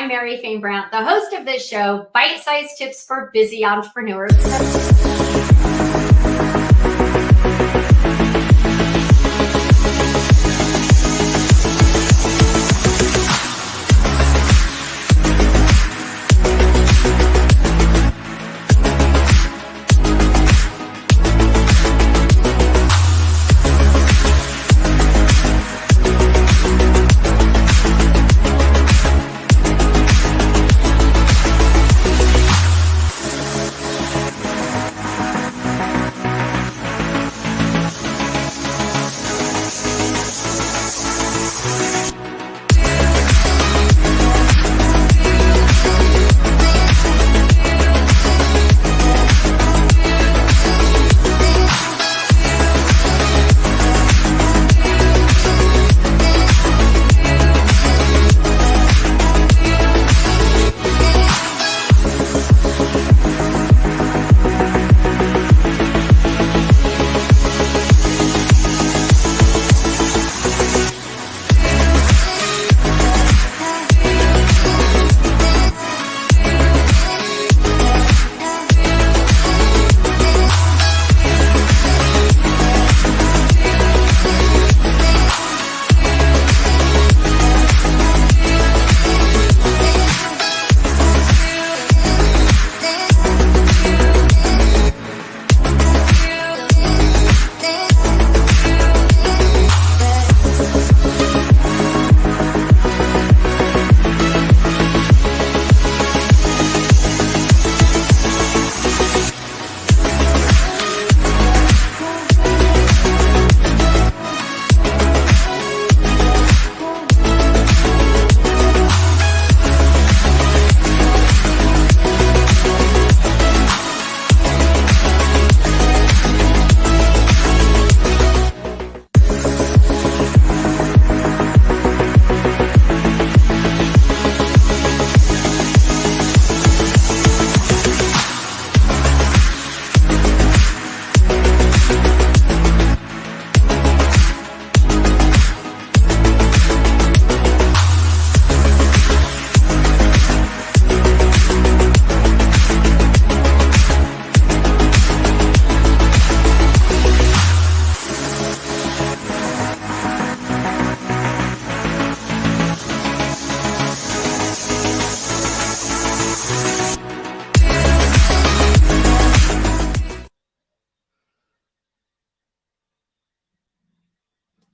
I'm Mary Fain Brandt, the host of this show, Bite-Sized Tips for Busy Entrepreneurs.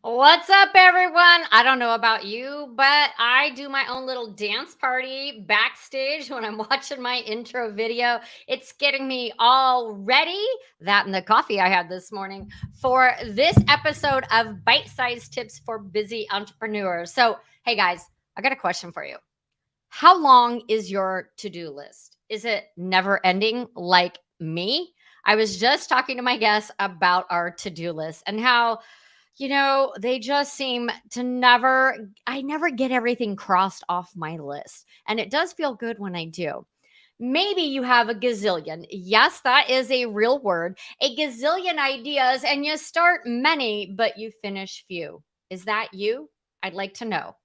What's up, everyone? I don't know about you, but I do my own little dance party backstage when I'm watching my intro video. It's getting me all ready, that and the coffee I had this morning, for this episode of Bite-Sized Tips for Busy Entrepreneurs. So, hey guys, I got a question for you. How long is your to-do list? Is it never ending like me? I was just talking to my guests about our to-do list and how they just seem to I never get everything crossed off my list. And it does feel good when I do. Maybe you have a gazillion. Yes, that is a real word. A gazillion ideas, and you start many, but you finish few. Is that you? I'd like to know.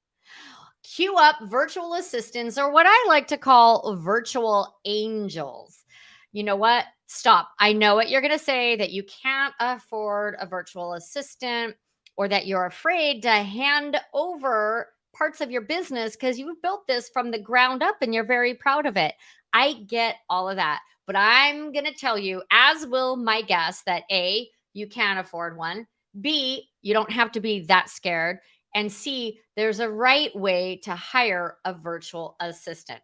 Queue up virtual assistants, or what I like to call virtual angels. You know what? Stop. I know what you're going to say, that you can't afford a virtual assistant, or that you're afraid to hand over parts of your business because you've built this from the ground up and you're very proud of it. I get all of that. But I'm going to tell you, as will my guest, that A, you can afford one. B, you don't have to be that scared. And C, there's a right way to hire a virtual assistant.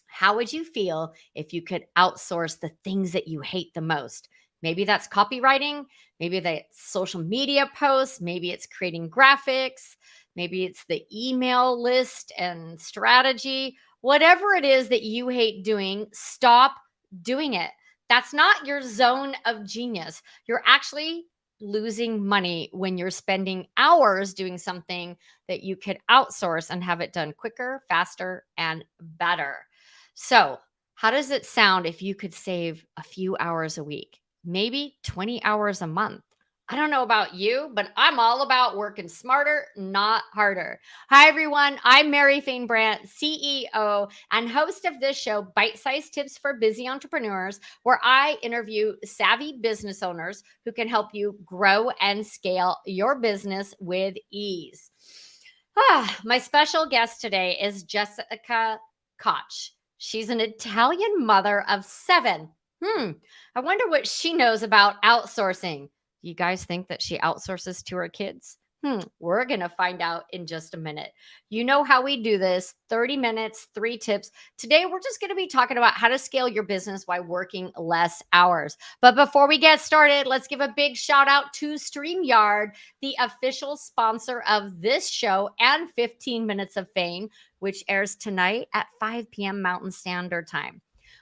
How would you feel if you could outsource the things that you hate the most? Maybe that's copywriting. Maybe that's social media posts. Maybe it's creating graphics. Maybe it's the email list and strategy. Whatever it is that you hate doing, stop doing it. That's not your zone of genius. You're actually losing money when you're spending hours doing something that you could outsource and have it done quicker, faster, and better. So, how does it sound if you could save a few hours a week, maybe 20 hours a month? I don't know about you, but I'm all about working smarter, not harder. Hi, everyone. I'm Mary Fain Brandt, CEO and host of this show, Bite Sized Tips for Busy Entrepreneurs, where I interview savvy business owners who can help you grow and scale your business with ease. My special guest today is Jessica Koch. She's an Italian mother of 7. I wonder what she knows about outsourcing. You guys think that she outsources to her kids? We're going to find out in just a minute. You know how we do this: 30 minutes, 3 tips. Today, we're just going to be talking about how to scale your business while working less hours. But before we get started, let's give a big shout out to StreamYard, the official sponsor of this show and 15 Minutes of Fame, which airs tonight at 5 p.m. Mountain Standard Time.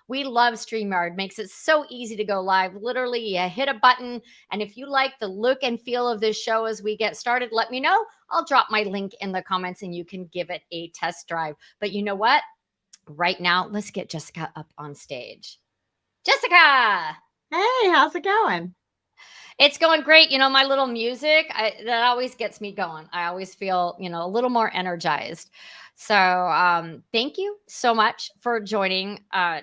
We love StreamYard. Makes it so easy to go live. Literally, you hit a button. And if you like the look and feel of this show as we get started, let me know. I'll drop my link in the comments and you can give it a test drive. But you know what? Right now, let's get Jessica up on stage. Jessica! Hey, how's it going? It's going great. My little music, that always gets me going. I always feel, a little more energized. So thank you so much for joining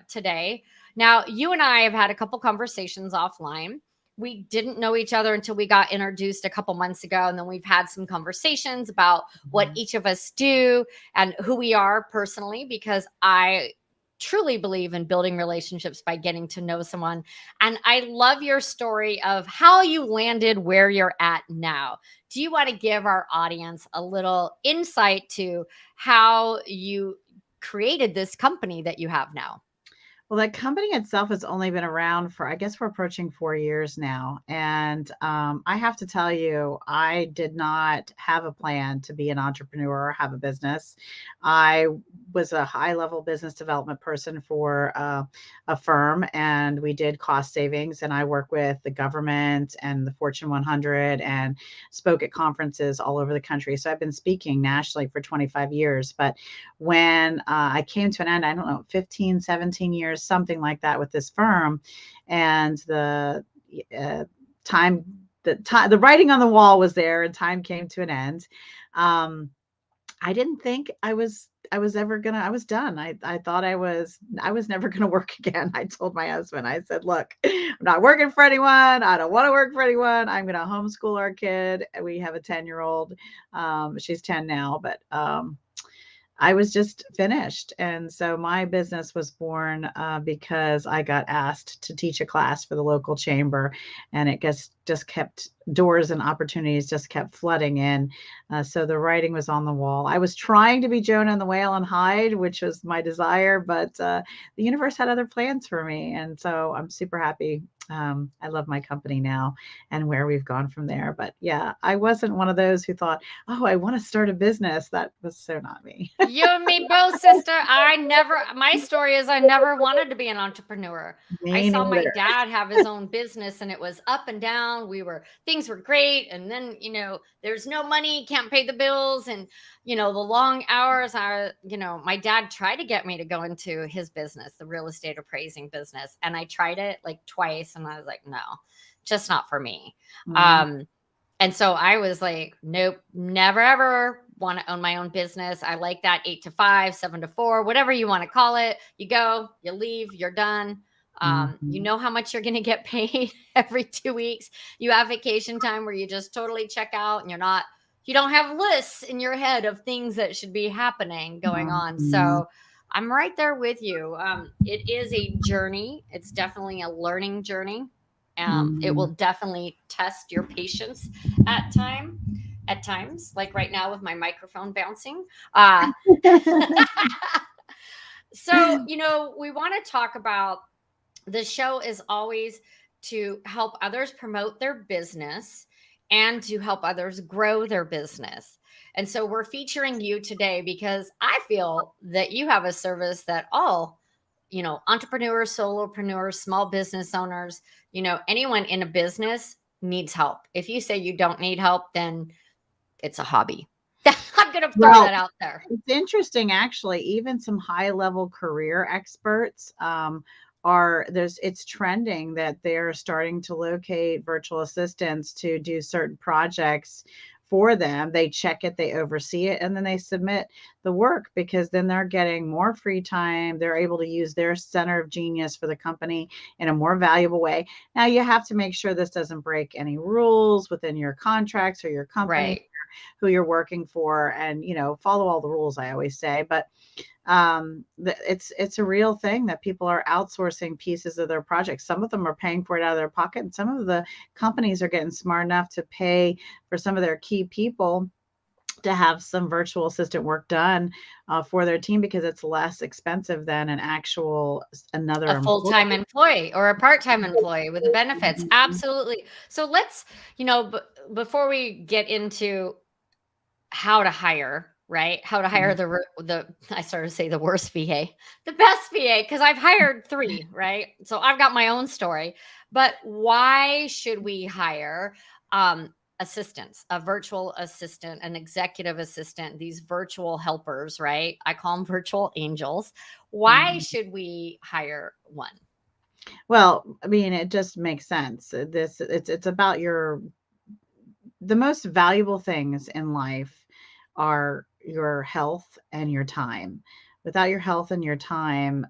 today. Now, you and I have had a couple conversations offline. We didn't know each other until we got introduced a couple months ago. And then we've had some conversations about what each of us do and who we are personally, because I truly believe in building relationships by getting to know someone. And I love your story of how you landed where you're at now. Do you want to give our audience a little insight to how you created this company that you have now? Well, that company itself has only been around for, I guess we're approaching 4 years now. And I have to tell you, I did not have a plan to be an entrepreneur or have a business. I was a high-level business development person for a firm, and we did cost savings. And I work with the government and the Fortune 100 and spoke at conferences all over the country. So I've been speaking nationally for 25 years. But when I came to an end, I don't know, 15, 17 years, something like that with this firm, and the the writing on the wall was there and time came to an end. I didn't think I was I was done. I thought I was never gonna work again. I told my husband, I said, look, I'm not working for anyone. I don't want to work for anyone. I'm gonna homeschool our kid. We have a 10-year-old. She's 10 now, but I was just finished. And so my business was born because I got asked to teach a class for the local chamber, and it just kept doors and opportunities just kept flooding in. So the writing was on the wall. I was trying to be Jonah and the Whale and hide, which was my desire, but the universe had other plans for me. And so I'm super happy. I love my company now and where we've gone from there. But yeah, I wasn't one of those who thought, oh, I want to start a business. That was so not me. You and me both, sister. My story is I never wanted to be an entrepreneur. I Me saw my neither. dad have his own business and it was up and down. Things were great. And then, there's no money, can't pay the bills. And, the long hours, my dad tried to get me to go into his business, the real estate appraising business. And I tried it like twice and I was like, no, just not for me. Mhm. And so I was like, nope, never ever want to own my own business. I like that 8 to 5, 7 to 4, whatever you want to call it. You go, you leave, you're done. You Mhm. know how much you're going to get paid every 2 weeks. You have vacation time where you just totally check out and you don't have lists in your head of things that should be happening going on. Mhm. So I'm right there with you. It is a journey. It's definitely a learning journey. It will Mhm. definitely test your patience at times, like right now with my microphone bouncing. So, we want to talk about, the show is always to help others promote their business and to help others grow their business. And so we're featuring you today because I feel that you have a service that all, entrepreneurs, solopreneurs, small business owners, anyone in a business needs help. If you say you don't need help, then it's a hobby. I'm going to throw Well, that out there. it's interesting, actually. Even some high-level career experts it's trending that they're starting to locate virtual assistants to do certain projects for them. They check it, they oversee it, and then they submit the work, because then they're getting more free time. They're able to use their center of genius for the company in a more valuable way. Now, you have to make sure this doesn't break any rules within your contracts or your company, Right. who you're working for, and follow all the rules, I always say. But it's a real thing that people are outsourcing pieces of their projects. Some of them are paying for it out of their pocket, and some of the companies are getting smart enough to pay for some of their key people to have some virtual assistant work done for their team, because it's less expensive than another A full-time employee. employee or a part-time employee with the benefits. Mhm. Absolutely. So let's, before we get into how to hire, right? How to hire I started to say the worst VA, the best VA, because I've hired 3, right? So I've got my own story. But why should we hire assistants, a virtual assistant, an executive assistant, these virtual helpers, right? I call them virtual angels. Why Mhm. should we hire one? Well, I mean, it just makes sense. It's about the most valuable things in life are your health and your time. Without your health and your time,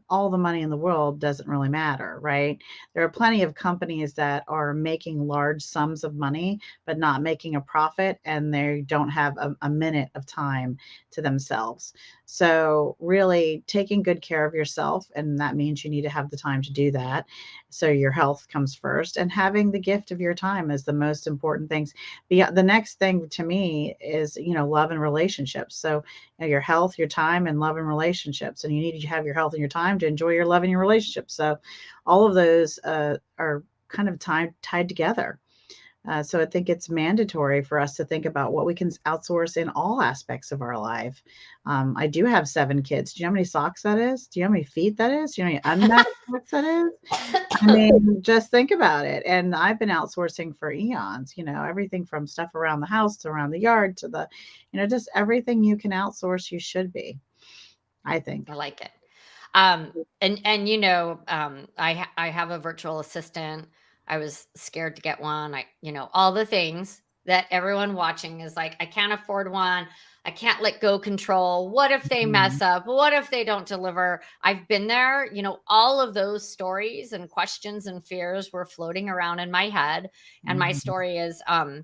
all the money in the world doesn't really matter, right? There are plenty of companies that are making large sums of money, but not making a profit, and they don't have a minute of time to themselves. So, really taking good care of yourself, and that means you need to have the time to do that. So, your health comes first, and having the gift of your time is the most important things. The next thing to me is, love and relationships. So, your health, your time, and love and relationships. And you need to have your health and your time to enjoy your love and your relationships. So, all of those are kind of tied together. So I think it's mandatory for us to think about what we can outsource in all aspects of our life. I do have 7 kids. Do you know how many socks that is? Do you know how many feet that is? Do you know how many unmatched socks that is? I mean, just think about it. And I've been outsourcing for eons, everything from stuff around the house to around the yard to just everything you can outsource, you should be, I think. I like it. And I have a virtual assistant. I was scared to get one. All the things that everyone watching is like, I can't afford one. I can't let go control. What if they Mhm. mess up? What if they don't deliver? I've been there. All of those stories and questions and fears were floating around in my head. And my Mhm. story is, I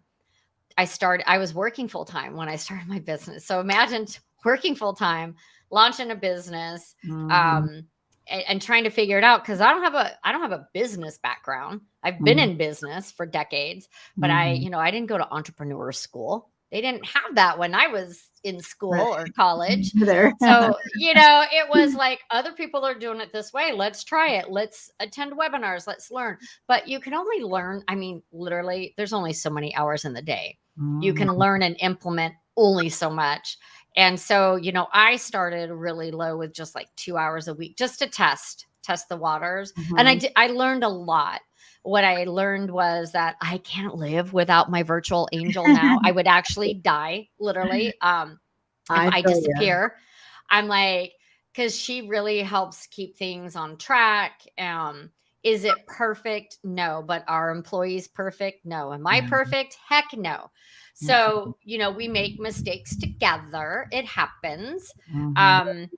was working full time when I started my business. So imagine working full time, launching a business, Mhm. um, and trying to figure it out, because I don't have a business background. I've been Mhm. in business for decades, but Mhm. I didn't go to entrepreneur school. They didn't have that when I was in Right. school or college. There. So, it was like, other people are doing it this way. Let's try it. Let's attend webinars. Let's learn. But you can only learn, I mean, literally, there's only so many hours in the day. You can Mhm. learn and implement only so much. And so, I started really low with just like 2 hours a week, just to test the waters. And Mhm. I learned a lot. What I learned was that I can't live without my virtual angel now. I would actually die, literally. If I I feel you. disappear, I'm like, because she really helps keep things on track. Is it perfect? No. But are employees perfect? No. Am I Yeah. perfect? Heck no. Mhm. So, we make mistakes together. It happens. Mhm.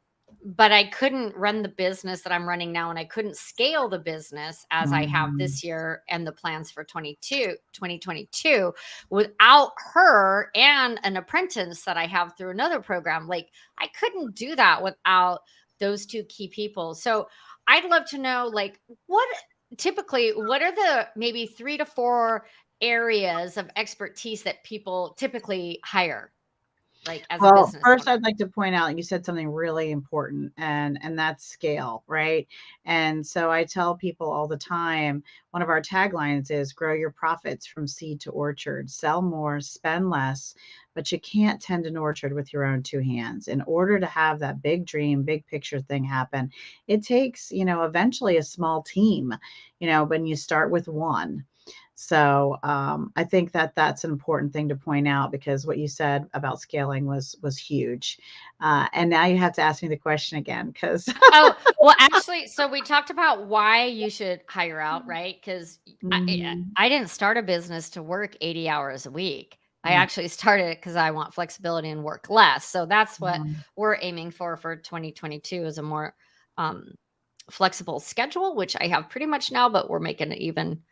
But I couldn't run the business that I'm running now, and I couldn't scale the business as I have Mhm. this year and the plans for 2022 without her and an apprentice that I have through another program. Like, I couldn't do that without those 2 key people. So, I'd love to know, like, what are the maybe 3 to 4 areas of expertise that people typically hire, like, as a Well, business first owner? I'd like to point out you said something really important, and that's scale, right? And so I tell people all the time, one of our taglines is grow your profits from seed to orchard, sell more, spend less, but you can't tend an orchard with your own 2 hands. In order to have that big dream, big picture thing happen, it takes, eventually a small team, when you start with one. So I think that that's an important thing to point out, because what you said about scaling was huge. And now you have to ask me the question again, because Oh, well, actually, so we talked about why you should hire out, right? Because I didn't start a business to work 80 hours a week. I no. actually started it because I want flexibility and work less. So that's what Mhm. we're aiming for 2022, is a more um, flexible schedule, which I have pretty much now, but we're making it even Mm.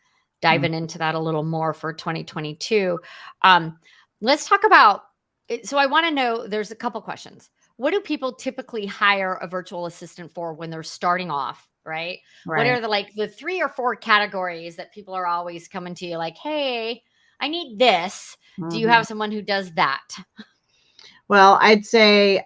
diving into that a little more for 2022. Um, let's talk about it. So I want to know, there's a couple questions. What do people typically hire a virtual assistant for when they're starting off, right? What Right. are the 3 or 4 categories that people are always coming to you like, "Hey, I need this. Do you Mhm. have someone who does that?" Well, I'd say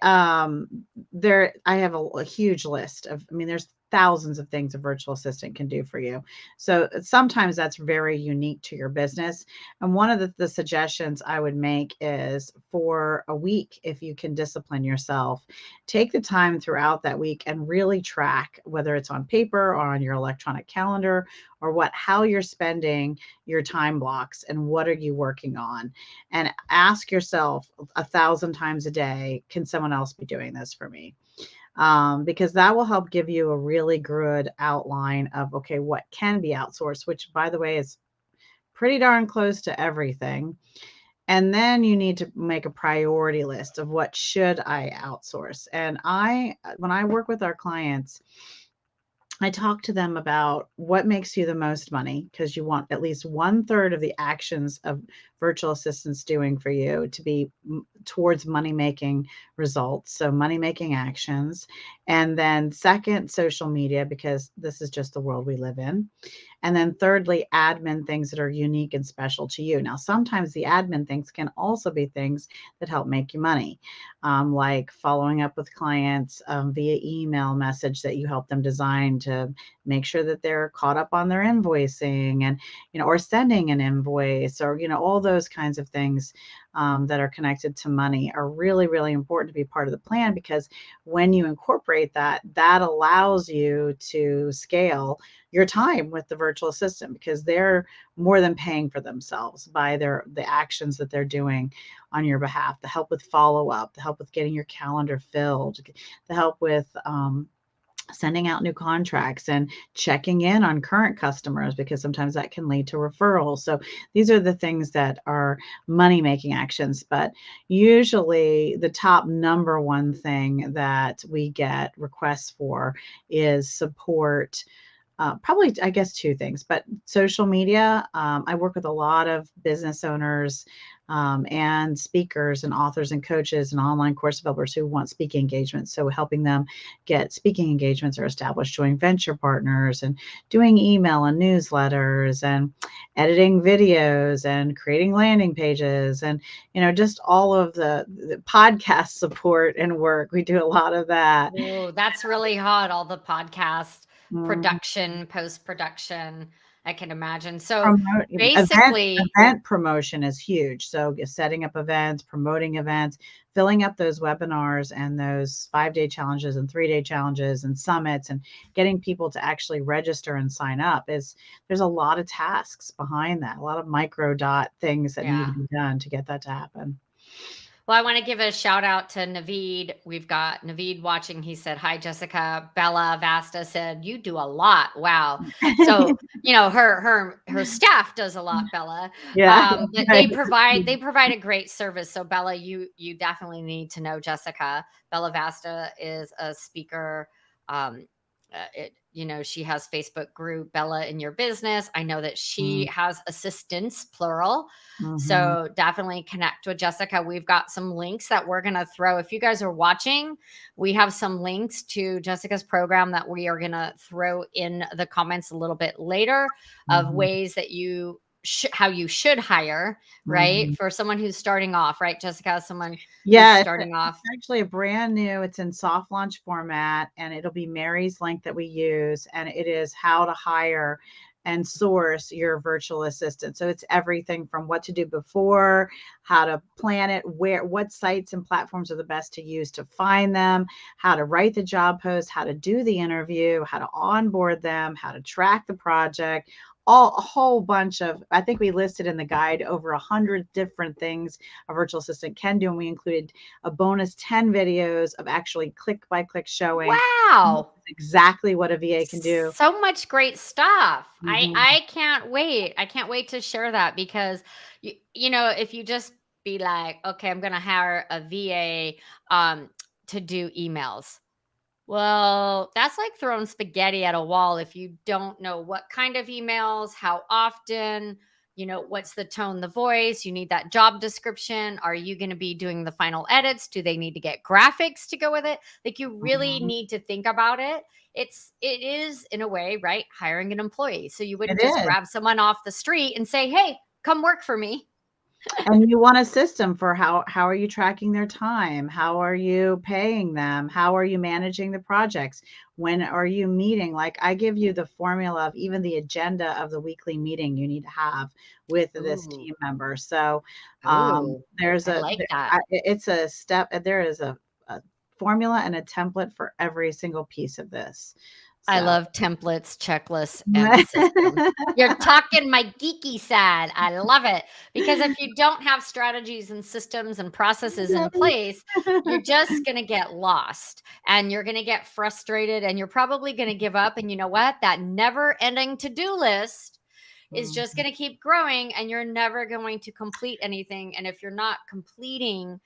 there I have a huge list of, I mean, there's thousands of things a virtual assistant can do for you. So sometimes that's very unique to your business. And one of the suggestions I would make is, for a week, if you can discipline yourself, take the time throughout that week and really track, whether it's on paper or on your electronic calendar, or how you're spending your time blocks and what are you working on, and ask yourself 1,000 times a day, can someone else be doing this for me? Because that will help give you a really good outline of, okay, what can be outsourced, which, by the way, is pretty darn close to everything. And then you need to make a priority list of what should I outsource. And when I work with our clients, I talk to them about what makes you the most money, because you want at least 1/3 of the actions of virtual assistants doing for you to be towards money making results. So, money making actions. And then, second, social media, because this is just the world we live in. And then thirdly, admin things that are unique and special to you. Now, sometimes the admin things can also be things that help make you money, like following up with clients via email message that you help them design to make sure that they're caught up on their invoicing, and, or sending an invoice, or, all those kinds of things that are connected to money are really, really important to be part of the plan, because when you incorporate that, that allows you to scale your time with the virtual assistant, because they're more than paying for themselves by the actions that they're doing on your behalf, the help with follow up, the help with getting your calendar filled, the help with sending out new contracts and checking in on current customers, because sometimes that can lead to referrals. So these are the things that are money making actions. But usually the top number one thing that we get requests for is support. Probably, I guess, two things, but social media. I work with a lot of business owners and speakers and authors and coaches and online course developers who want speaking engagements. So helping them get speaking engagements or establish joint venture partners, and doing email and newsletters, and editing videos, and creating landing pages, and, just all of the podcast support and work. We do a lot of that. Oh, that's really hot, all the podcast Mm. production, post-production, I can imagine. So, Promote event basically event promotion is huge. So setting up events, promoting events, filling up those webinars and those 5-day challenges and 3-day challenges and summits, and getting people to actually register and sign up, there's a lot of tasks behind that, a lot of micro dot things that need to yeah. be done to get that to happen. Well, I wanna give a shout out to Naveed. We've got Naveed watching. He said, "Hi, Jessica." Bella Vasta said, "You do a lot. Wow." So, her staff does a lot, Bella. Yeah. But Right. they provide a great service. So, Bella, you definitely need to know Jessica. Bella Vasta is a speaker. She has Facebook group Bella in Your Business. I know that she Mm, has assistants, plural. mhm, So definitely connect with Jessica. We've got some links that we're going to throw. If you guys are watching, we have some links to Jessica's program that we are going to throw in the comments a little bit later, of mhm, ways that how you should hire, right? mhm. For someone who's starting off, right, Jessica? Someone who's Yeah, starting it's off. actually a brand new, it's in soft launch format, and it'll be Mary's link that we use, and it is how to hire and source your virtual assistant. So it's everything from what to do before, how to plan it, what sites and platforms are the best to use to find them, how to write the job post, how to do the interview, how to onboard them, how to track the project, a whole bunch of, I think we listed in the guide over 100 different things a virtual assistant can do. And we included a bonus 10 videos of actually click by click showing Wow. exactly what a VA can do. So much great stuff. Mhm. I can't wait. I can't wait to share that because you know, if you just be like, okay, I'm going to hire a VA to do emails. Well, that's like throwing spaghetti at a wall if you don't know what kind of emails, how often, you know, what's the tone, the voice. You need that job description. Are you going to be doing the final edits? Do they need to get graphics to go with it? Like you really Mhm. need to think about it. It is in a way, right? Hiring an employee. So you It wouldn't just is. grab someone off the street and say, "Hey, come work for me." And you want a system for how are you tracking their time? How are you paying them? How are you managing the projects? When are you meeting? Like I give you the formula of even the agenda of the weekly meeting you need to have with this Ooh. team member. So Ooh. there's I a like that. it's a step. There is a formula and a template for every single piece of this. I So love templates, checklists, and systems. You're talking my geeky side. I love it because if you don't have strategies and systems and processes in place, you're just going to get lost and you're going to get frustrated and you're probably going to give up. And you know what? That never ending to do list is just Mhm. going to keep growing and you're never going to complete anything. And if you're not completing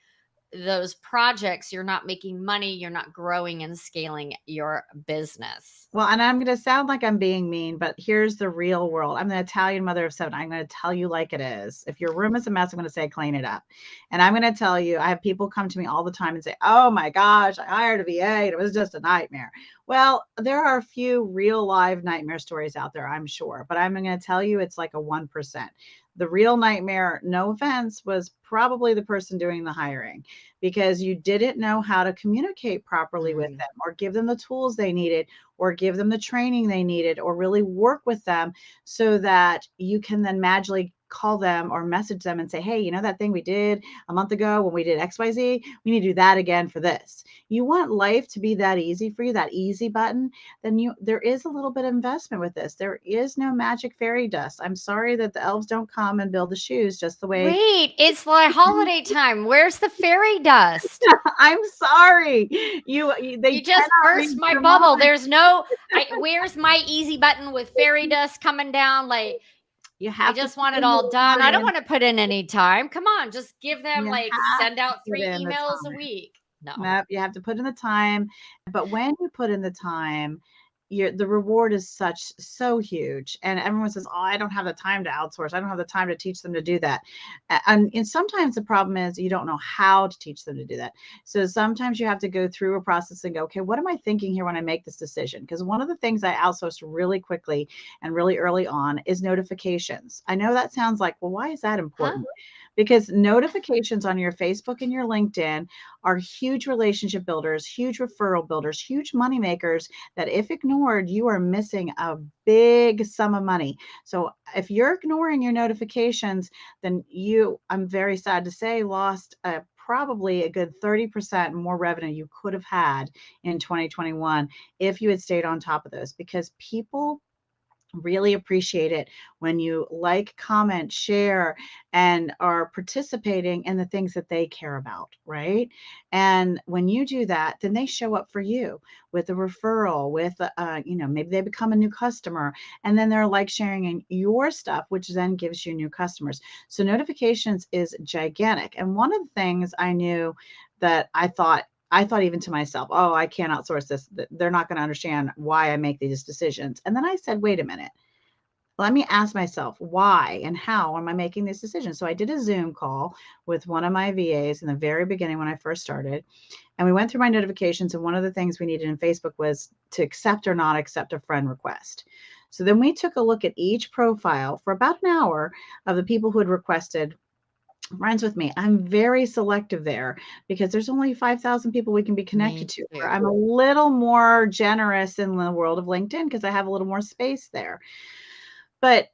those projects, you're not making money, you're not growing and scaling your business. Well, and I'm going to sound like I'm being mean, but here's the real world. I'm the Italian mother of seven. I'm going to tell you like it is. If your room is a mess, I'm going to say clean it up. And I'm going to tell you, I have people come to me all the time and say, oh my gosh, I hired a VA and it was just a nightmare. Well, there are a few real live nightmare stories out there, I'm sure, but I'm going to tell you it's like a 1%. The real nightmare, no offense, was probably the person doing the hiring because you didn't know how to communicate properly with Mm. them or give them the tools they needed or give them the training they needed or really work with them so that you can then magically call them or message them and say, hey, you know that thing we did a month ago when we did XYZ? We need to do that again for this. You want life to be that easy for you, that easy button, then there is a little bit of investment with this. There is no magic fairy dust. I'm sorry that the elves don't come and build the shoes just the way Wait, it's like holiday time. Where's the fairy dust? I'm sorry. They You just cannot burst read my your bubble. mind. There's no where's my easy button with fairy dust coming down? Like You I have to just put want it in the all done. I word don't in. want to put in any time. Come on, just give them You like have send to out put 3 in the emails a time. week. No. Nope, you have to put in the time, but when you put in the time, the reward is so huge, and everyone says, "Oh, I don't have the time to outsource. I don't have the time to teach them to do that." And sometimes the problem is you don't know how to teach them to do that. So sometimes you have to go through a process and go, "Okay, what am I thinking here when I make this decision?" Because one of the things I outsourced really quickly and really early on is notifications. I know that sounds like, well, why is that Huh? important? Because notifications on your Facebook and your LinkedIn are huge relationship builders, huge referral builders, huge money makers that if ignored, you are missing a big sum of money. So if you're ignoring your notifications, then I'm very sad to say, lost probably a good 30% more revenue you could have had in 2021 if you had stayed on top of those because people really appreciate it when you like, comment, share, and are participating in the things that they care about, right? And when you do that, then they show up for you with a referral, with, maybe they become a new customer, and then they're like sharing in your stuff, which then gives you new customers. So notifications is gigantic. And one of the things I knew that I thought even to myself, oh, I can't outsource this. They're not going to understand why I make these decisions. And then I said, wait a minute. Let me ask myself why and how am I making these decisions? So I did a Zoom call with one of my VAs in the very beginning when I first started. And we went through my notifications. And one of the things we needed in Facebook was to accept or not accept a friend request. So then we took a look at each profile for about an hour of the people who had requested friends with me. I'm very selective there because there's only 5,000 people we can be connected Me to. Where too. I'm a little more generous in the world of LinkedIn because I have a little more space there. But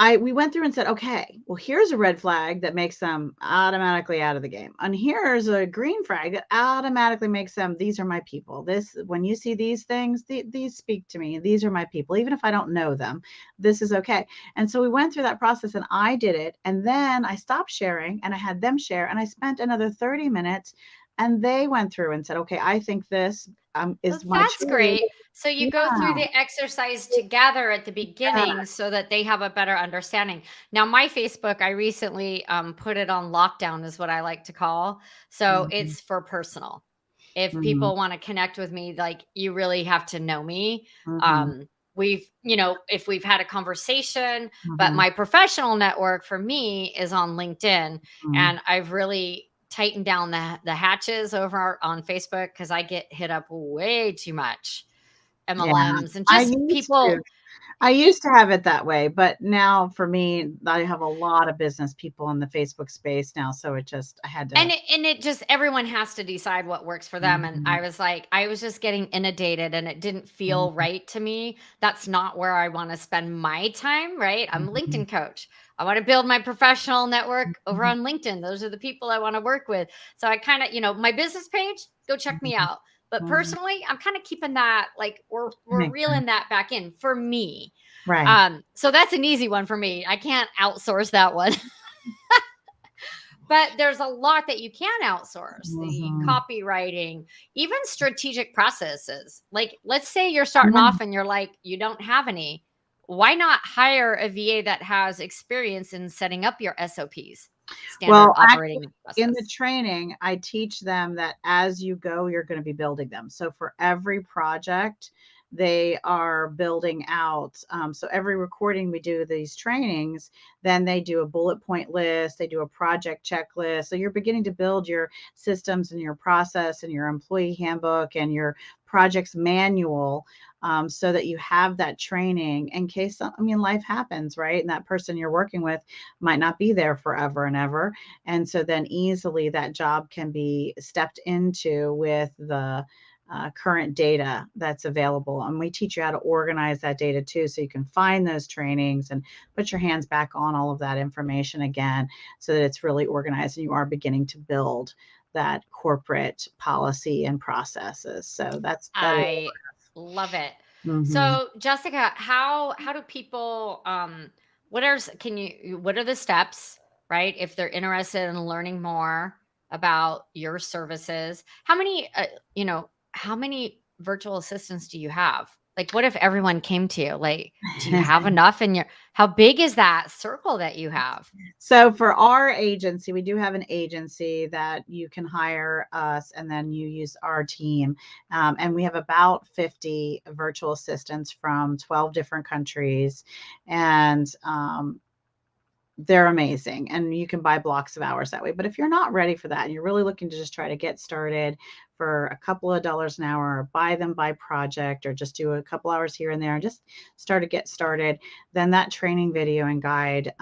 we went through and said, okay, well, here's a red flag that makes them automatically out of the game. And here's a green flag that automatically makes them, these are my people. This, when you see these things, these speak to me. These are my people. Even if I don't know them, this is okay. And so we went through that process and I did it. And then I stopped sharing and I had them share. And I spent another 30 minutes and they went through and said, okay, I think this is my That's truth. great. So you go through Yeah. the exercise together at the beginning so that they have a better understanding. Now, my Facebook, I recently put it on lockdown, is what I like to call. So Mhm, it's for personal. If mhm, people want to connect with me, like, you really have to know me. mhm, Um, if we've had a conversation, but mhm, my professional network for me is on LinkedIn, mhm. and I've really tighten down the hatches over on Facebook because I get hit up way too much. Yeah, MLMs and I just used to. people. I y- used to have it that way, but now for me, I have a lot of business people in the Facebook space now, so it just I had to. and it just, everyone has to decide what works for them. And Mhm, I was just getting inundated and it didn't feel mhm, right to me. That's not where I want to spend my time, right? I'm a mhm, LinkedIn coach. I want to build my professional network over mhm, on LinkedIn. Those are the people I want to work with. So I kind of, my business page, go check me mhm, out. But mhm. personally, I'm kind of keeping that, like, we're Makes sense. reeling that back in for me. Right. So that's an easy one for me. I can't outsource that one. But there's a lot that you can outsource: the Mhm. copywriting, even strategic processes. Like, let's say you're starting Yeah. off and you're like, you don't have any. Why not hire a VA that has experience in setting up your SOPs, standard Well, actually, operating in the process? training, I teach them that as you go, you're gonna be building them. So for every project, they are building out. So every recording we do these trainings, then they do a bullet point list, they do a project checklist. So you're beginning to build your systems and your process and your employee handbook and your projects manual, so that you have that training in case, I mean, life happens, right? And that person you're working with might not be there forever and ever. And so then easily that job can be stepped into with the current data that's available. And we teach you how to organize that data too, so you can find those trainings and put your hands back on all of that information again so that it's really organized and you are beginning to build that corporate policy and processes. So that is. I love it. Mhm. So, Jessica, how do people what are the steps, right? If they're interested in learning more about your services, how many virtual assistants do you have? Like, what if everyone came to you? Like, do you have enough in your how big is that circle that you have? So for our agency, we do have an agency that you can hire us and then you use our team. And we have about 50 virtual assistants from 12 different countries. And they're amazing, and you can buy blocks of hours that way. But if you're not ready for that and you're really looking to just try to get started for a couple of dollars an hour, or buy them by project, or just do a couple hours here and there and just start to get started, then that training video and guide,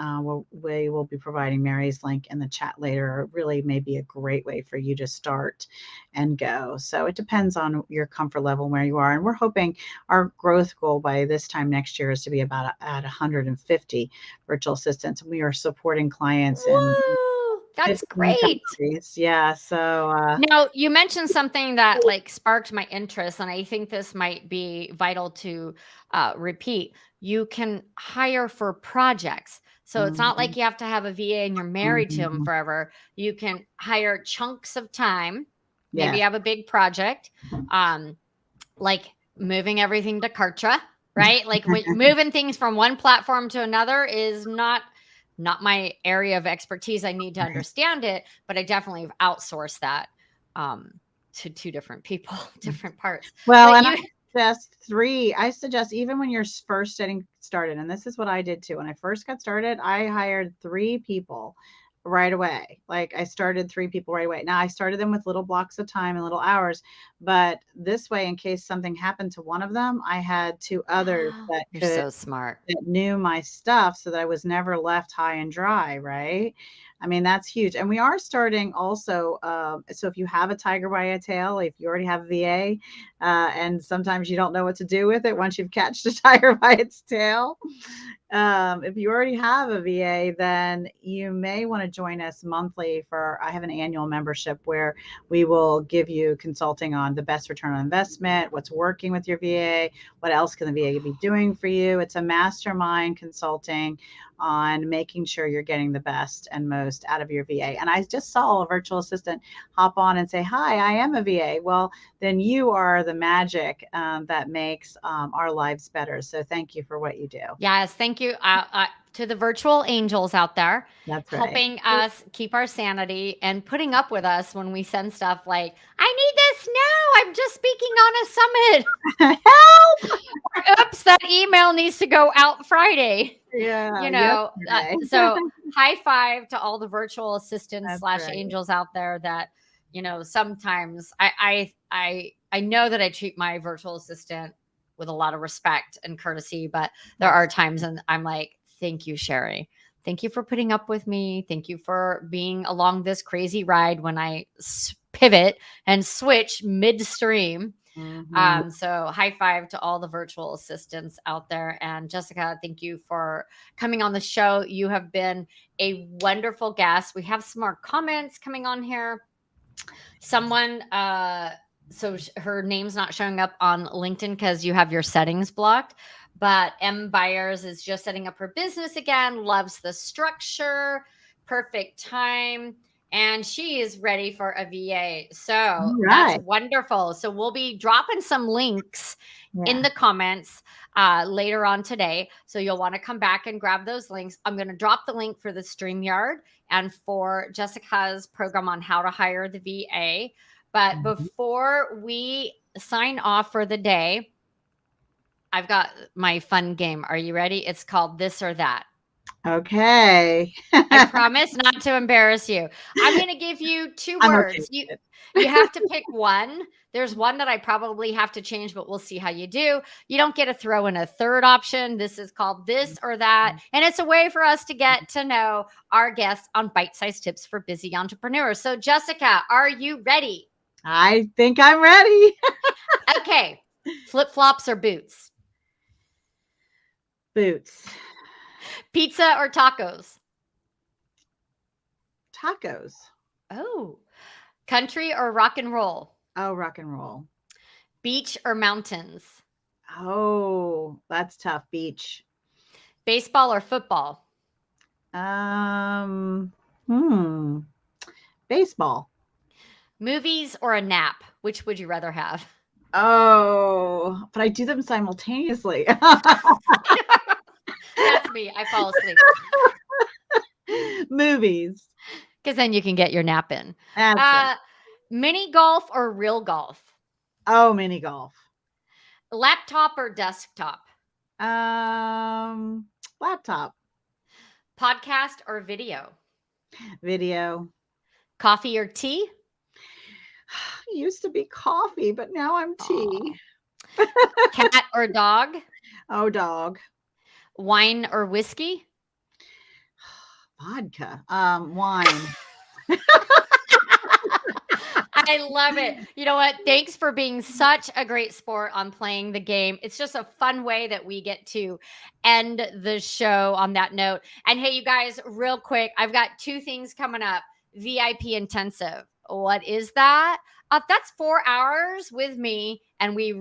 we will be providing Mary's link in the chat later. It really may be a great way for you to start and go. So it depends on your comfort level where you are. And we're hoping our growth goal by this time next year is to be about at 150 virtual assistants. We are supporting clients in Woo! That's 15 great. countries. Yeah. So, Now, you mentioned something that, like, sparked my interest, and I think this might be vital to repeat. You can hire for projects. So it's not mhm, like you have to have a VA and you're married to them mhm. forever. You can hire chunks of time. Maybe you Yes. have a big project, um, like moving everything to Kartra, right? Like, when moving things from one platform to another is not my area of expertise. I need to Right. understand it, but I definitely have outsourced that um, to two different people, different parts. Well, But and you, I suggest even when you're first getting started, and this is what I did too. When I first got started, I hired 3 people right away. Like I started 3 people right away. Now I started them with little blocks of time and little hours, but this way, in case something happened to one of them, I had 2 others you're so smart. that knew my stuff so that I was never left high and dry, right? I mean, that's huge. And we are starting also. So if you have a tiger by a tail, if you already have a VA, and sometimes you don't know what to do with it once you've catched a tiger by its tail, If you already have a VA, then you may want to join us monthly I have an annual membership where we will give you consulting on the best return on investment, what's working with your VA, what else can the VA be doing for you. It's a mastermind consulting on making sure you're getting the best and most out of your VA. And I just saw a virtual assistant hop on and say, hi, I am a VA. Well, then you are the magic that makes our lives better. So thank you for what you do. Yes, thank you to the virtual angels out there. That's right. Helping us keep our sanity and putting up with us when we send stuff like, I need this now. I'm just speaking on a summit. Help! Oops, that email needs to go out Friday. Yeah. So high five to all the virtual assistants / right. angels out there that, sometimes I know that I treat my virtual assistant with a lot of respect and courtesy, but there are times and I'm like, thank you, Sherry. Thank you for putting up with me. Thank you for being along this crazy ride when I pivot and switch midstream. Mm-hmm. So high five to all the virtual assistants out there. And Jessica, thank you for coming on the show. You have been a wonderful guest. We have some more comments coming on here. Someone, so her name's not showing up on LinkedIn because you have your settings blocked. But M Byers is just setting up her business again, loves the structure, perfect time, and she is ready for a VA. So that's wonderful. So we'll be dropping some links in the comments later on today. So you'll want to come back and grab those links. I'm going to drop the link for the StreamYard and for Jessica's program on how to hire the VA. But before we sign off for the day, I've got my fun game. Are you ready? It's called This or That. Okay. I promise not to embarrass you. I'm going to give you 2 words. Okay. You have to pick one. There's one that I probably have to change, but we'll see how you do. You don't get to throw in a third option. This is called This or That. And it's a way for us to get to know our guests on bite-sized tips for busy entrepreneurs. So Jessica, are you ready? I think I'm ready. Okay. Flip-flops or boots? Boots. Pizza or tacos? Tacos. Oh. Country or rock and roll? Oh, rock and roll. Beach or mountains? Oh, that's tough. Beach. Baseball or football? Baseball. Movies or a nap? Which would you rather have? Oh, but I do them simultaneously. That's me. I fall asleep. Movies. Because then you can get your nap in. Right. Mini golf or real golf? Oh, mini golf. Laptop or desktop? Laptop. Podcast or video? Video. Coffee or tea? It used to be coffee, but now I'm tea. Cat or dog? Oh, dog. Wine or whiskey? Vodka. Wine. I love it. You know what? Thanks for being such a great sport on playing the game. It's just a fun way that we get to end the show on that note. And hey, you guys, real quick, I've got 2 things coming up. VIP intensive. What is that? That's 4 hours with me, and we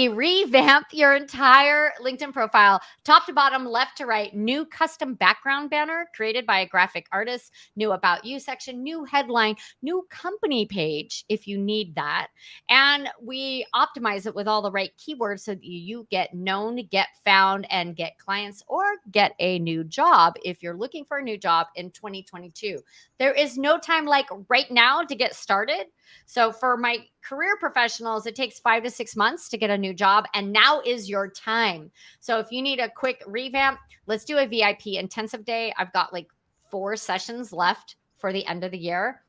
revamp your entire LinkedIn profile, top to bottom, left to right. New custom background banner created by a graphic artist, new about you section, new headline, new company page if you need that. And we optimize it with all the right keywords so that you get known, get found, and get clients or get a new job if you're looking for a new job in 2022. There is no time like right now to get started. So for my career professionals, it takes 5 to 6 months to get a new job, and now is your time. So if you need a quick revamp, let's do a VIP intensive day. I've got like 4 sessions left for the end of the year.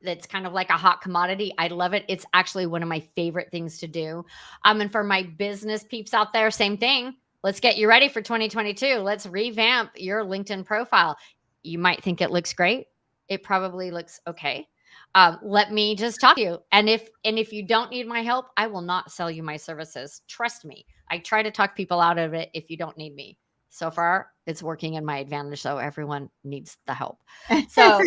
That's kind of like a hot commodity. I love it. It's actually one of my favorite things to do. And for my business peeps out there, same thing. Let's get you ready for 2022. Let's revamp your LinkedIn profile. You might think it looks great. It probably looks okay. Let me just talk to you. And if you don't need my help, I will not sell you my services. Trust me. I try to talk people out of it if you don't need me. So far, it's working in my advantage. So everyone needs the help. So,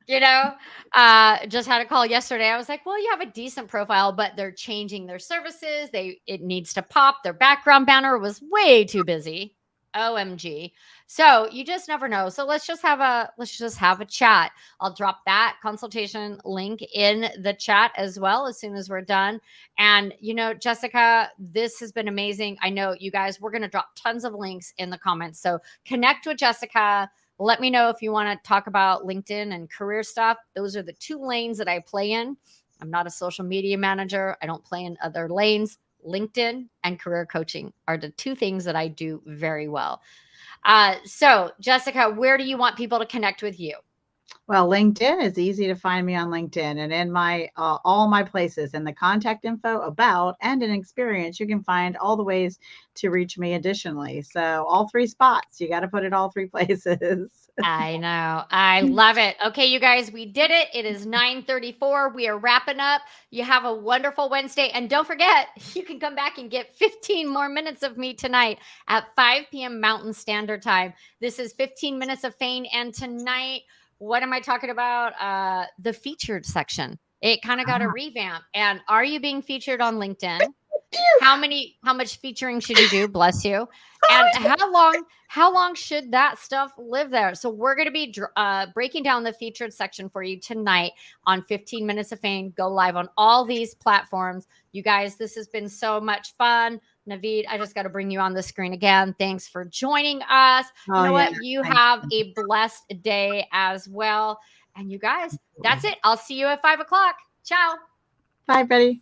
just had a call yesterday. I was like, well, you have a decent profile, but they're changing their services. It needs to pop. Their background banner was way too busy. OMG. So you just never know. So let's just have a chat. I'll drop that consultation link in the chat as well as soon as we're done. And Jessica, this has been amazing. I know you guys, we're going to drop tons of links in the comments. So connect with Jessica. Let me know if you want to talk about LinkedIn and career stuff. Those are the 2 lanes that I play in. I'm not a social media manager. I don't play in other lanes. LinkedIn and career coaching are the 2 things that I do very well. So Jessica, where do you want people to connect with you? Well, LinkedIn is easy to find me on LinkedIn, and in my all my places, in the contact info, about, and an experience, you can find all the ways to reach me additionally. So all 3 spots, you got to put it all 3 places. I know. I love it. Okay, you guys, we did it. It is 9:34. We are wrapping up. You have a wonderful Wednesday. And don't forget, you can come back and get 15 more minutes of me tonight at 5 p.m. Mountain Standard Time. This is 15 minutes of fame. And tonight, what am I talking about? The featured section. It kind of got a revamp. And are you being featured on LinkedIn? How much featuring should you do? Bless you. And how long should that stuff live there? So we're going to be breaking down the featured section for you tonight on 15 Minutes of Fame. Go live on all these platforms. You guys, this has been so much fun. Naveed, I just got to bring you on the screen again. Thanks for joining us. You know what? You have a blessed day as well. And you guys, that's it. I'll see you at 5 o'clock. Ciao. Bye, Betty.